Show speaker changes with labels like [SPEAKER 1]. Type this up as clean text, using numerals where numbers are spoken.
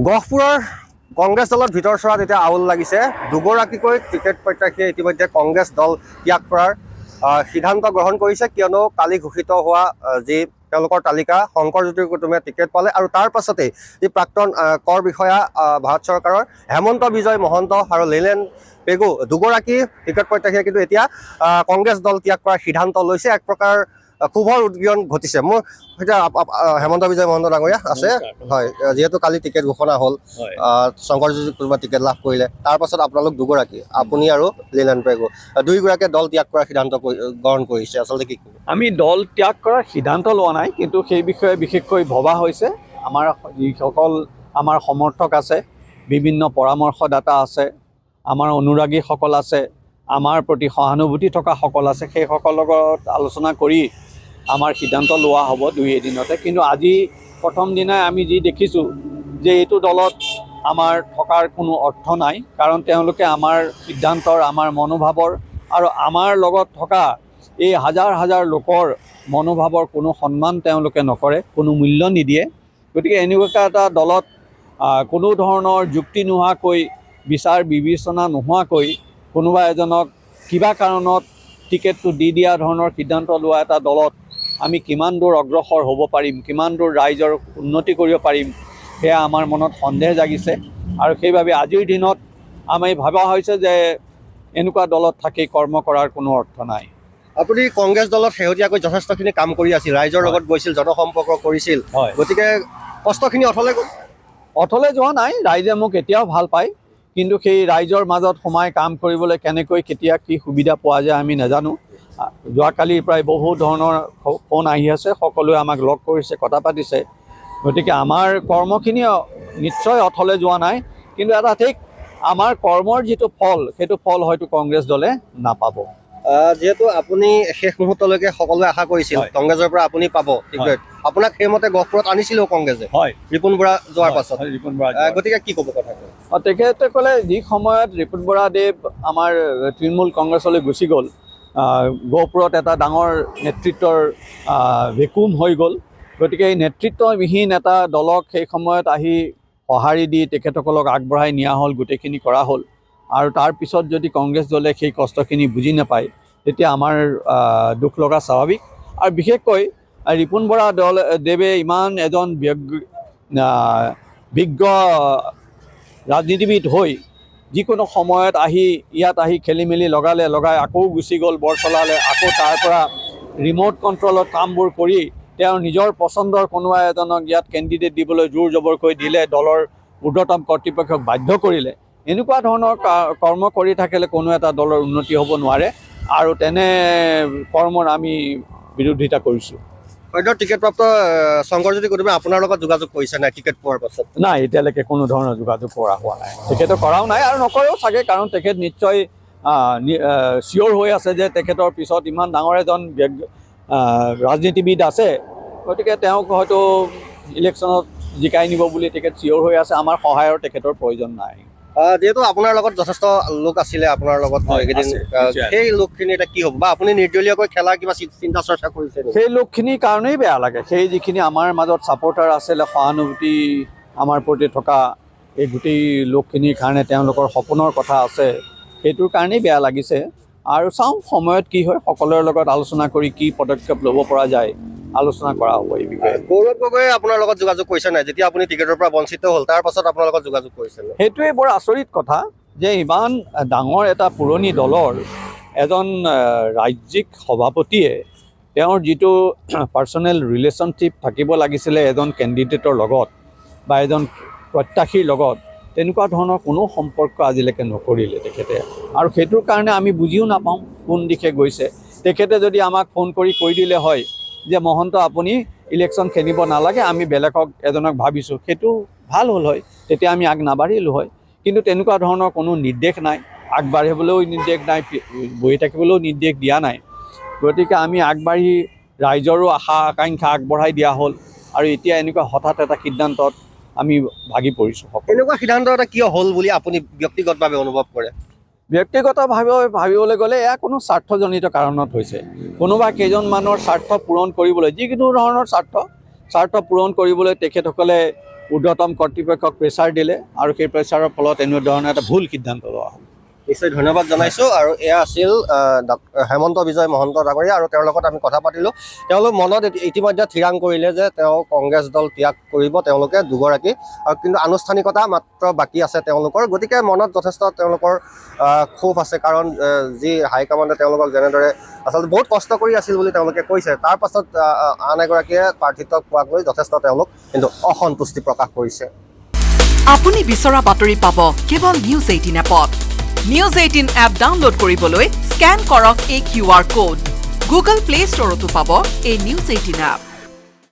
[SPEAKER 1] গহপুৰৰ কংগ্ৰেছ দলৰ ভিতৰ চৰাত এতিয়া আউল লাগিছে। দুগৰাকীকৈ টিকেট প্ৰত্যাশীয়ে ইতিমধ্যে কংগ্ৰেছ দল ত্যাগ কৰাৰ সিদ্ধান্ত গ্ৰহণ কৰিছে, কিয়নো কালি ঘোষিত হোৱা যি তেওঁলোকৰ তালিকা শংকৰজ্যোতি কুটুমে টিকেট পালে আৰু তাৰ পাছতেই যি প্ৰাক্তন কৰ বিষয়া ভাৰত চৰকাৰৰ হেমন্ত বিজয় মহন্ত আৰু লেলেন পেগু দুগৰাকী টিকেট প্ৰত্যাশীয়ে কিন্তু এতিয়া কংগ্ৰেছ দল ত্যাগ কৰাৰ সিদ্ধান্ত লৈছে। এক প্ৰকাৰ ক্ষোভৰ উদ্গীৰণ ঘটিছে। মোৰ সৈতে হেমন্ত বিজয় মহন্ত ডাঙৰীয়া আছে। হয়, যিহেতু কালি টিকেট ঘোষণা হ'ল, শংকৰজ্যোতি কুটুমে টিকেট লাভ কৰিলে, তাৰ পাছত আপোনালোক দুগৰাকী, আপুনি আৰু লেলেন পেগু দুয়োগৰাকীয়ে দল ত্যাগ কৰাৰ সিদ্ধান্ত গ্ৰহণ কৰিছে। আচলতে কি ক'ব?
[SPEAKER 2] আমি দল ত্যাগ কৰাৰ সিদ্ধান্ত লোৱা নাই, কিন্তু সেই বিষয়ে বিশেষকৈ ভবা হৈছে। আমাৰ যিসকল আমাৰ সমৰ্থক আছে, বিভিন্ন পৰামৰ্শদাতা আছে, আমাৰ অনুৰাগীসকল আছে, আমাৰ প্ৰতি সহানুভূতি থকা সকল আছে, সেইসকলৰ লগত আলোচনা কৰি আমাৰ সিদ্ধান্ত লোৱা হ'ব দুই এদিনতে। কিন্তু আজি প্ৰথম দিনাই আমি যি দেখিছোঁ যে এইটো দলত আমাৰ থকাৰ কোনো অৰ্থ নাই, কাৰণ তেওঁলোকে আমাৰ সিদ্ধান্তৰ, আমাৰ মনোভাৱৰ আৰু আমাৰ লগত থকা এই হাজাৰ হাজাৰ লোকৰ মনোভাৱৰ কোনো সন্মান তেওঁলোকে নকৰে, কোনো মূল্য নিদিয়ে। গতিকে এনেকুৱা এটা দলত কোনো ধৰণৰ যুক্তি নোহোৱাকৈ, বিচাৰ বিবেচনা নোহোৱাকৈ কোনোবা এজনক কিবা কাৰণত টিকেটটো দি দিয়া ধৰণৰ সিদ্ধান্ত লোৱা এটা দলত আমি কিমান দূৰ অগ্ৰসৰ হ'ব পাৰিম, কিমান দূৰ ৰাইজৰ উন্নতি কৰিব পাৰিম, সেয়া আমাৰ মনত সন্দেহ জাগিছে। আৰু সেইবাবে আজিৰ দিনত আমি ভবা হৈছে যে এনেকুৱা দলত থাকি কৰ্ম কৰাৰ কোনো অৰ্থ নাই।
[SPEAKER 1] আপুনি কংগ্ৰেছ দলত শেহতীয়াকৈ যথেষ্টখিনি কাম কৰি আছিল, ৰাইজৰ লগত গৈছিল, জনসম্পৰ্ক কৰিছিল, গতিকে কষ্টখিনি অথলে গ'ল?
[SPEAKER 2] অথলে যোৱা নাই, ৰাইজে মোক এতিয়াও ভাল পায়, কিন্তু সেই ৰাইজৰ মাজত সোমাই কাম কৰিবলৈ কেনেকৈ কেতিয়া কি সুবিধা পোৱা যায় আমি নাজানো। যোৱাকালি প্ৰায় বহু ধৰণৰ ফোন আহি আছে, সকলোৱে আমাক লগ কৰিছে, কথা পাতিছে। গতিকে আমাৰ কৰ্মখিনি নিশ্চয় অথলে যোৱা নাই, কিন্তু এটা ঠিক, আমাৰ কৰ্মৰ যিটো ফল, সেইটো ফল হয়তো কংগ্ৰেছ দলে নাপাব।
[SPEAKER 1] যিহেতু আপুনি শেষ মুহূৰ্তলৈকে সকলোৱে আশা কৰিছিল কংগ্ৰেছৰ পৰা আপুনি পাব টিকেট, আপোনাক সেইমতে গহপুৰত আনিছিলেও কংগ্ৰেছে ৰিপুণ বৰা যোৱাৰ পাছত, গতিকে কি ক'ব কথাটো?
[SPEAKER 2] তেখেতে ক'লে যি সময়ত ৰিপুণ বৰাদেৱ আমাৰ তৃণমূল কংগ্ৰেছলৈ গুচি গ'ল, গহপুৰত এটা ডাঙৰ নেতৃত্বৰ ভেকুম হৈ গ'ল। গতিকে এই নেতৃত্ববিহীন এটা দলক সেই সময়ত আহি সঁহাৰি দি তেখেতসকলক আগবঢ়াই নিয়া হ'ল, গোটেইখিনি কৰা হ'ল। আৰু তাৰপিছত যদি কংগ্ৰেছ দলে সেই কষ্টখিনি বুজি নাপায়, তেতিয়া আমাৰ দুখ লগা স্বাভাৱিক। আৰু বিশেষকৈ ৰিপুণ বৰা দেৱে ইমান এজন বিজ্ঞ ৰাজনীতিবিদ হৈ যিকোনো সময়ত ইয়াত আহি খেলি মেলি লগাই আকৌ গুচি গ'ল, বৰ চলালে, আকৌ তাৰ পৰা ৰিম'ট কণ্ট্ৰলত কামবোৰ কৰি তেওঁৰ নিজৰ পচন্দৰ কোনোবা এজনক ইয়াত কেণ্ডিডেট দিবলৈ জোৰ জবৰকৈ দিলে, দলৰ ঊৰ্ধ্বতম কৰ্তৃপক্ষক বাধ্য কৰিলে। এনেকুৱা ধৰণৰ কৰ্ম কৰি থাকিলে কোনো এটা দলৰ উন্নতি হ'ব নোৱাৰে, আৰু তেনে কৰ্মৰ আমি বিৰোধিতা কৰিছোঁ।
[SPEAKER 1] সদ্য টিকেটপ্ৰাপ্ত শংকৰজ্যোতি কুটুমে আপোনাৰ লগত যোগাযোগ কৰিছে নাই টিকেট পোৱাৰ পাছত?
[SPEAKER 2] নাই, এতিয়ালৈকে কোনো ধৰণৰ যোগাযোগ কৰা হোৱা নাই, তেখেতে কৰাও নাই আৰু নকৰেও চাগে, কাৰণ তেখেত নিশ্চয় চিয়'ৰ হৈ আছে যে তেখেতৰ পিছত ইমান ডাঙৰ এজন ৰাজনীতিবিদ আছে। গতিকে তেওঁক হয়তো ইলেকশ্যনত জিকাই নিব বুলি তেখেত চিয়'ৰ হৈ আছে। আমাৰ সহায়ৰ তেখেতৰ প্ৰয়োজন নাই।
[SPEAKER 1] যিহেতু আপোনাৰ লগত যথেষ্ট লোক আছিলে, আপোনাৰ লগত এইকেইদিন, সেই লোকখিনি এতিয়া কি হ'ব, বা আপুনি নিৰ্দলীয়কৈ খেলা কিবা চিন্তা চৰ্চা কৰিছে?
[SPEAKER 2] সেই লোকখিনিৰ কাৰণেই বেয়া লাগে, সেই যিখিনি আমাৰ মাজত ছাপৰ্টাৰ আছিলে, সহানুভূতি আমাৰ প্ৰতি থকা এই গোটেই লোকখিনিৰ কাৰণে, তেওঁলোকৰ সপোনৰ কথা আছে, সেইটোৰ কাৰণেই বেয়া লাগিছে। আৰু চাওঁ সময়ত কি হয়, সকলোৰে লগত আলোচনা কৰি কি পদক্ষেপ ল'ব পৰা যায় আলোচনা কৰা হ'ব এই বিষয়ে।
[SPEAKER 1] গৌৰৱ গগৈয়ে আপোনাৰ লগত যোগাযোগ কৰিছে নাই? যেতিয়া আপুনি টিকেটৰ পৰা বঞ্চিত হ'ল, তাৰ পাছত আপোনাৰ লগত যোগাযোগ কৰিছে?
[SPEAKER 2] সেইটোৱে বৰ আচৰিত কথা যে ইমান ডাঙৰ এটা পুৰণি দলৰ এজন ৰাজ্যিক সভাপতিয়ে তেওঁৰ যিটো পাৰ্চনেল ৰিলেশ্যনশ্বিপ থাকিব লাগিছিলে এজন কেণ্ডিডেটৰ লগত বা এজন প্ৰত্যাশীৰ লগত, তেনেকুৱা ধৰণৰ কোনো সম্পৰ্ক আজিলৈকে নকৰিলে তেখেতে। আৰু সেইটোৰ কাৰণে আমি বুজিও নাপাওঁ কোন দিশে গৈছে। তেখেতে যদি আমাক ফোন কৰি কৈ দিলে হয় যে মহন্ত আপুনি ইলেকশ্যন খেলিব নালাগে, আমি বেলেগক এজনক ভাবিছোঁ, সেইটো ভাল হ'ল হয়, তেতিয়া আমি নাবাঢ়িলোঁ হয়। কিন্তু তেনেকুৱা ধৰণৰ কোনো নিৰ্দেশ নাই, আগবাঢ়িবলৈও নিৰ্দেশ নাই, বহি থাকিবলৈও নিৰ্দেশ দিয়া নাই। গতিকে আমি আগবাঢ়ি ৰাইজৰো আশা আকাংক্ষা আগবঢ়াই দিয়া হ'ল, আৰু এতিয়া এনেকুৱা হঠাৎ এটা সিদ্ধান্তত আমি ভাগি পৰিছোঁ।
[SPEAKER 1] এনেকুৱা সিদ্ধান্ত এটা কিয় হ'ল বুলি আপুনি ব্যক্তিগতভাৱে অনুভৱ কৰে?
[SPEAKER 2] ব্যক্তিগতভাৱে ভাবিবলৈ গ'লে এয়া কোনো স্বাৰ্থজনিত কাৰণত হৈছে। কোনোবা কেইজনমানৰ স্বাৰ্থ পূৰণ কৰিবলৈ, যিকোনো ধৰণৰ স্বাৰ্থ পূৰণ কৰিবলৈ তেখেতসকলে ঊৰ্ধ্বতম কৰ্তৃপক্ষক প্ৰেছাৰ দিলে আৰু সেই প্ৰেছাৰৰ ফলত এনেধৰণৰ এটা ভুল সিদ্ধান্ত লোৱা হ'ল।
[SPEAKER 1] নিশ্চয় ধন্যবাদ জনাইছোঁ। আৰু এয়া আছিল হেমন্ত বিজয় মহন্ত ডাঙৰীয়া, আৰু তেওঁৰ লগত আমি কথা পাতিলোঁ। তেওঁলোক মনত ইতিমধ্যে থিৰাং কৰিলে যে তেওঁ কংগ্ৰেছ দল ত্যাগ কৰিব, তেওঁলোকে দুগৰাকী, আৰু কিন্তু আনুষ্ঠানিকতা মাত্ৰ বাকী আছে তেওঁলোকৰ। গতিকে মনত যথেষ্ট তেওঁলোকৰ ক্ষোভ আছে, কাৰণ যি হাইকমাণ্ডে তেওঁলোকক যেনেদৰে আচলতে বহুত কষ্ট কৰি আছিল বুলি তেওঁলোকে কৈছে, তাৰ পাছত আন এগৰাকীয়ে প্ৰাৰ্থিত্ব পোৱাক লৈ যথেষ্ট তেওঁলোক কিন্তু অসন্তুষ্টি প্ৰকাশ কৰিছে।
[SPEAKER 3] আপুনি বিচৰা বাতৰি পাব কেৱল নিউজ 18 এপত। নিউজ 18 এপ ডাউনলোড কৰিবলৈ স্কেন কৰক এই QR কোড। গুগল প্লে ষ্টৰতো পাব এই নিউজ 18 এপ।